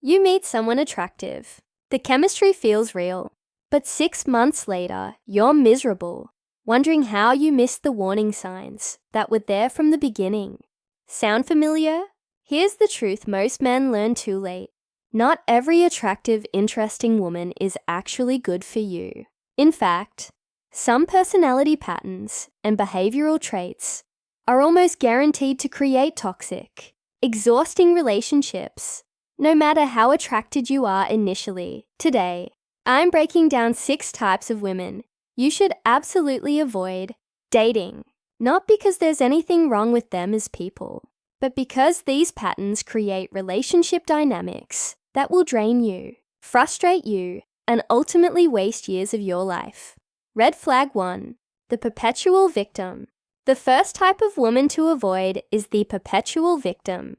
You meet someone attractive. The chemistry feels real. But 6 months later, you're miserable, wondering how you missed the warning signs that were there from the beginning. Sound familiar? Here's the truth most men learn too late. Not every attractive, interesting woman is actually good for you. In fact, some personality patterns and behavioral traits are almost guaranteed to create toxic, exhausting relationships, no matter how attracted you are initially. Today, I'm breaking down 6 types of women you should absolutely avoid dating, not because there's anything wrong with them as people, but because these patterns create relationship dynamics that will drain you, frustrate you, and ultimately waste years of your life. Red flag 1, the perpetual victim. The first type of woman to avoid is the perpetual victim,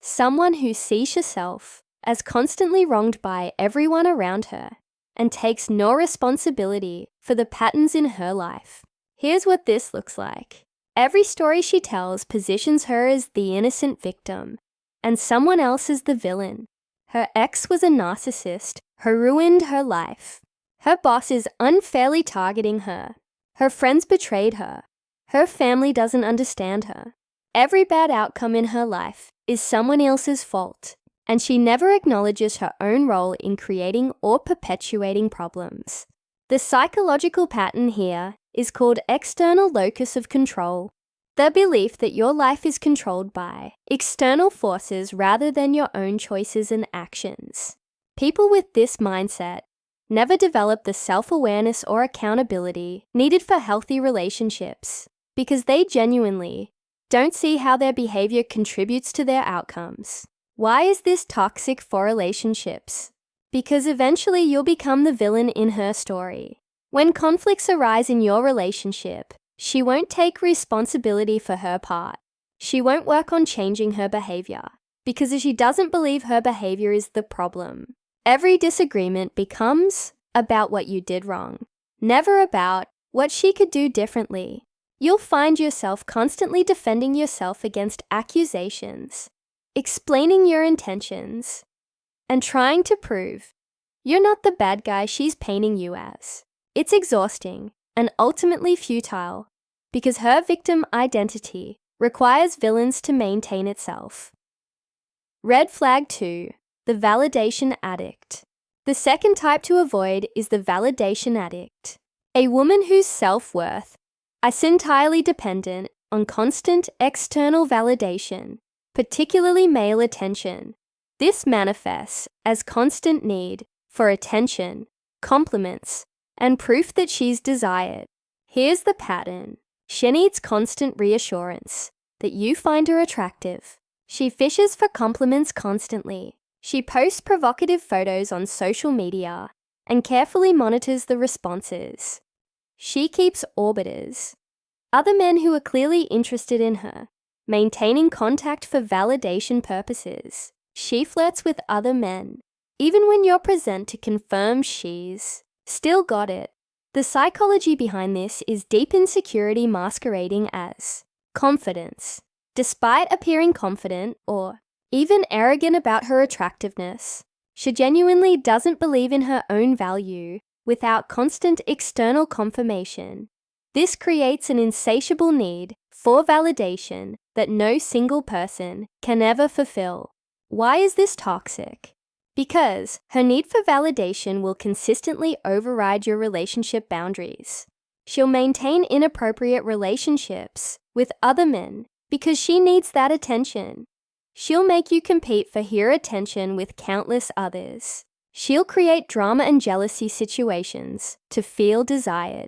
someone who sees herself as constantly wronged by everyone around her and takes no responsibility for the patterns in her life. Here's what this looks like. Every story she tells positions her as the innocent victim and someone else as the villain. Her ex was a narcissist who ruined her life. Her boss is unfairly targeting her. Her friends betrayed her. Her family doesn't understand her. Every bad outcome in her life is someone else's fault, and she never acknowledges her own role in creating or perpetuating problems. The psychological pattern here is called external locus of control, the belief that your life is controlled by external forces rather than your own choices and actions. People with this mindset never develop the self-awareness or accountability needed for healthy relationships because they genuinely don't see how their behavior contributes to their outcomes. Why is this toxic for relationships? Because eventually you'll become the villain in her story. When conflicts arise in your relationship, she won't take responsibility for her part. She won't work on changing her behavior because she doesn't believe her behavior is the problem. Every disagreement becomes about what you did wrong, never about what she could do differently. You'll find yourself constantly defending yourself against accusations, explaining your intentions, and trying to prove you're not the bad guy she's painting you as. It's exhausting and ultimately futile because her victim identity requires villains to maintain itself. Red flag 2, the validation addict. The second type to avoid is the validation addict, a woman whose self-worth is entirely dependent on constant external validation, particularly male attention. This manifests as constant need for attention, compliments, and proof that she's desired. Here's the pattern. She needs constant reassurance that you find her attractive. She fishes for compliments constantly. She posts provocative photos on social media and carefully monitors the responses. She keeps orbiters, other men who are clearly interested in her, maintaining contact for validation purposes. She flirts with other men, even when you're present to confirm she's still got it. The psychology behind this is deep insecurity masquerading as confidence. Despite appearing confident or even arrogant about her attractiveness, she genuinely doesn't believe in her own value without constant external confirmation. This creates an insatiable need for validation that no single person can ever fulfill. Why is this toxic? Because her need for validation will consistently override your relationship boundaries. She'll maintain inappropriate relationships with other men because she needs that attention. She'll make you compete for her attention with countless others. She'll create drama and jealousy situations to feel desired.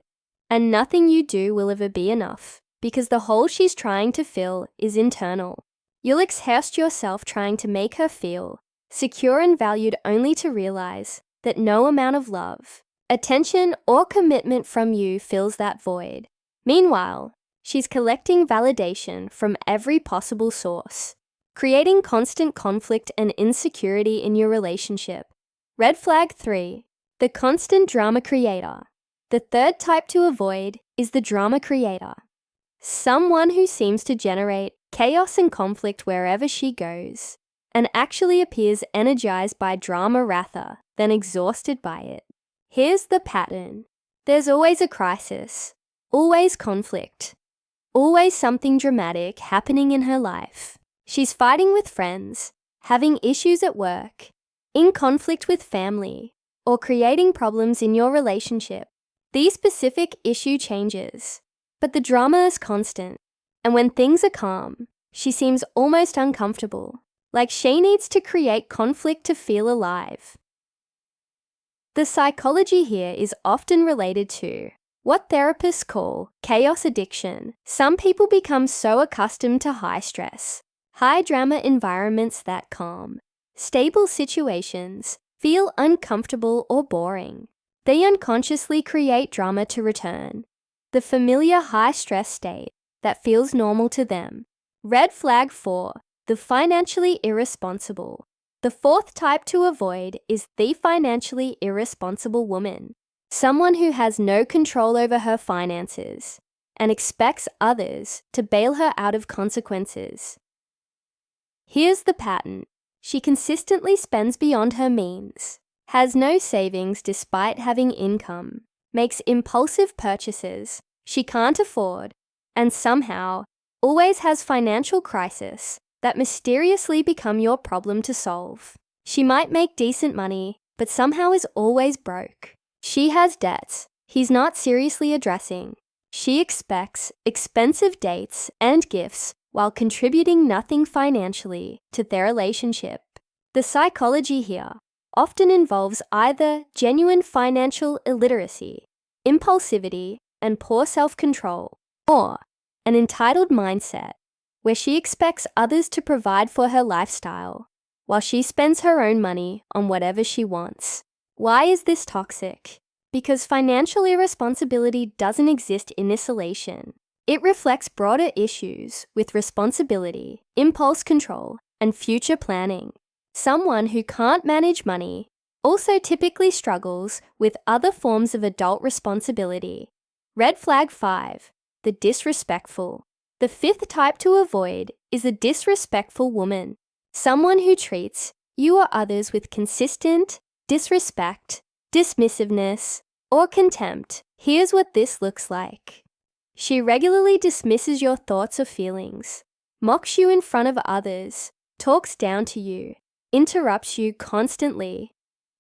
And nothing you do will ever be enough because the hole she's trying to fill is internal. You'll exhaust yourself trying to make her feel secure and valued only to realize that no amount of love, attention, or commitment from you fills that void. Meanwhile, she's collecting validation from every possible source, creating constant conflict and insecurity in your relationship. Red flag 3, the constant drama creator. The third type to avoid is the drama creator, someone who seems to generate chaos and conflict wherever she goes. and actually appears energized by drama rather than exhausted by it. Here's the pattern. There's always a crisis, always conflict, always something dramatic happening in her life. She's fighting with friends, having issues at work, in conflict with family, or creating problems in your relationship. These specific issue changes, but the drama is constant. And when things are calm, she seems almost uncomfortable, like she needs to create conflict to feel alive. The psychology here is often related to what therapists call chaos addiction. Some people become so accustomed to high stress, high drama environments that calm, stable situations feel uncomfortable or boring. They unconsciously create drama to return, the familiar high stress state that feels normal to them. Red flag 4, the financially irresponsible. The fourth type to avoid is the financially irresponsible woman, someone who has no control over her finances and expects others to bail her out of consequences. Here's the pattern. She consistently spends beyond her means, has no savings despite having income, makes impulsive purchases she can't afford, and somehow always has financial crisis that mysteriously become your problem to solve. She might make decent money, but somehow is always broke. She has debts he's not seriously addressing. She expects expensive dates and gifts while contributing nothing financially to their relationship. The psychology here often involves either genuine financial illiteracy, impulsivity, and poor self-control, or an entitled mindset where she expects others to provide for her lifestyle while she spends her own money on whatever she wants. Why is this toxic? Because financial irresponsibility doesn't exist in isolation. It reflects broader issues with responsibility, impulse control, and future planning. Someone who can't manage money also typically struggles with other forms of adult responsibility. Red flag 5, the disrespectful. The fifth type to avoid is a disrespectful woman, someone who treats you or others with consistent disrespect, dismissiveness, or contempt. Here's what this looks like. She regularly dismisses your thoughts or feelings, mocks you in front of others, talks down to you, interrupts you constantly,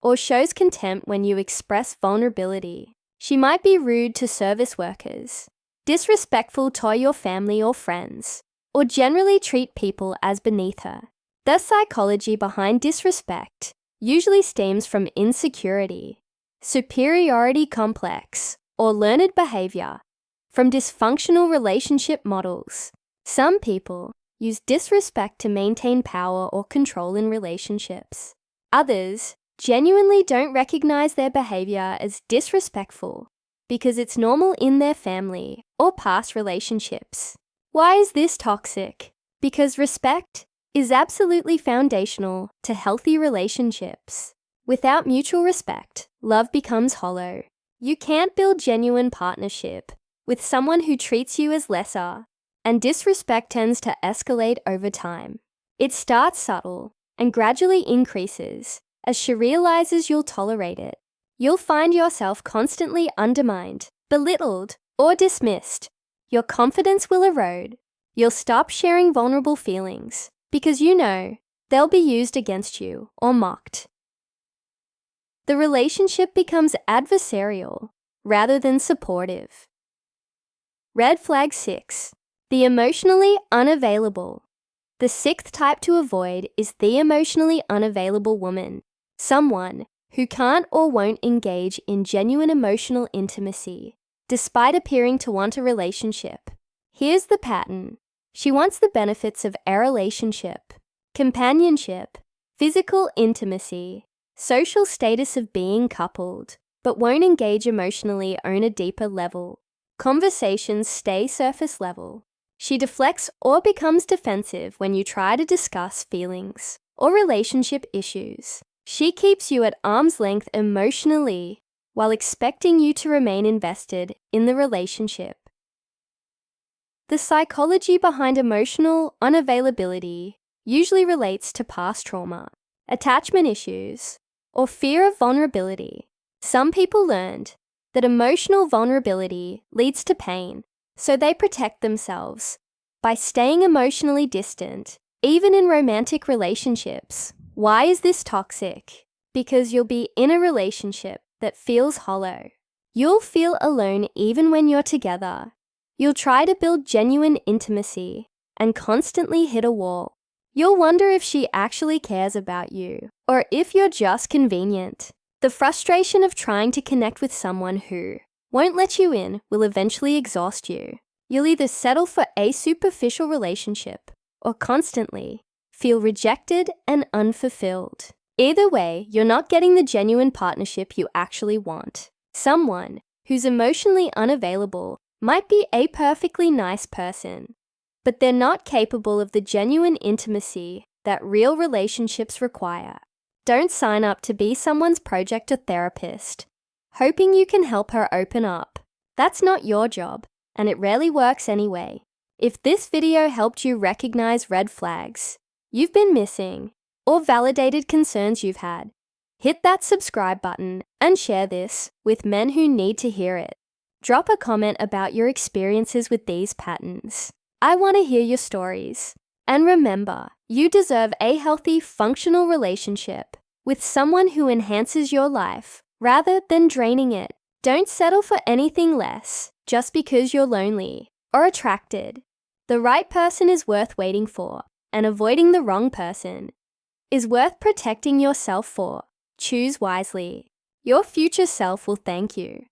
or shows contempt when you express vulnerability. She might be rude to service workers, disrespectful to your family or friends, or generally treat people as beneath her. The psychology behind disrespect usually stems from insecurity, superiority complex, or learned behavior, from dysfunctional relationship models. Some people use disrespect to maintain power or control in relationships. Others genuinely don't recognize their behavior as disrespectful because it's normal in their family or past relationships. Why is this toxic? Because respect is absolutely foundational to healthy relationships. Without mutual respect, love becomes hollow. You can't build genuine partnership with someone who treats you as lesser, and disrespect tends to escalate over time. It starts subtle and gradually increases as she realizes you'll tolerate it. You'll find yourself constantly undermined, belittled, or dismissed. Your confidence will erode. You'll stop sharing vulnerable feelings because you know they'll be used against you or mocked. The relationship becomes adversarial rather than supportive. Red flag 6, the emotionally unavailable. The sixth type to avoid is the emotionally unavailable woman, someone who can't or won't engage in genuine emotional intimacy, despite appearing to want a relationship. Here's the pattern. She wants the benefits of a relationship, companionship, physical intimacy, social status of being coupled, but won't engage emotionally on a deeper level. Conversations stay surface level. She deflects or becomes defensive when you try to discuss feelings or relationship issues. She keeps you at arm's length emotionally while expecting you to remain invested in the relationship. The psychology behind emotional unavailability usually relates to past trauma, attachment issues, or fear of vulnerability. Some people learned that emotional vulnerability leads to pain, so they protect themselves by staying emotionally distant, even in romantic relationships. Why is this toxic? Because you'll be in a relationship that feels hollow. You'll feel alone even when you're together. You'll try to build genuine intimacy and constantly hit a wall. You'll wonder if she actually cares about you, or if you're just convenient. The frustration of trying to connect with someone who won't let you in will eventually exhaust you. You'll either settle for a superficial relationship or constantly feel rejected and unfulfilled. Either way, you're not getting the genuine partnership you actually want. Someone who's emotionally unavailable might be a perfectly nice person, but they're not capable of the genuine intimacy that real relationships require. Don't sign up to be someone's project or therapist, hoping you can help her open up. That's not your job, and it rarely works anyway. If this video helped you recognize red flags you've been missing or validated concerns you've had, hit that subscribe button and share this with men who need to hear it. Drop a comment about your experiences with these patterns. I want to hear your stories. And remember, you deserve a healthy, functional relationship with someone who enhances your life rather than draining it. Don't settle for anything less just because you're lonely or attracted. The right person is worth waiting for, and avoiding the wrong person is worth protecting yourself for. Choose wisely. Your future self will thank you.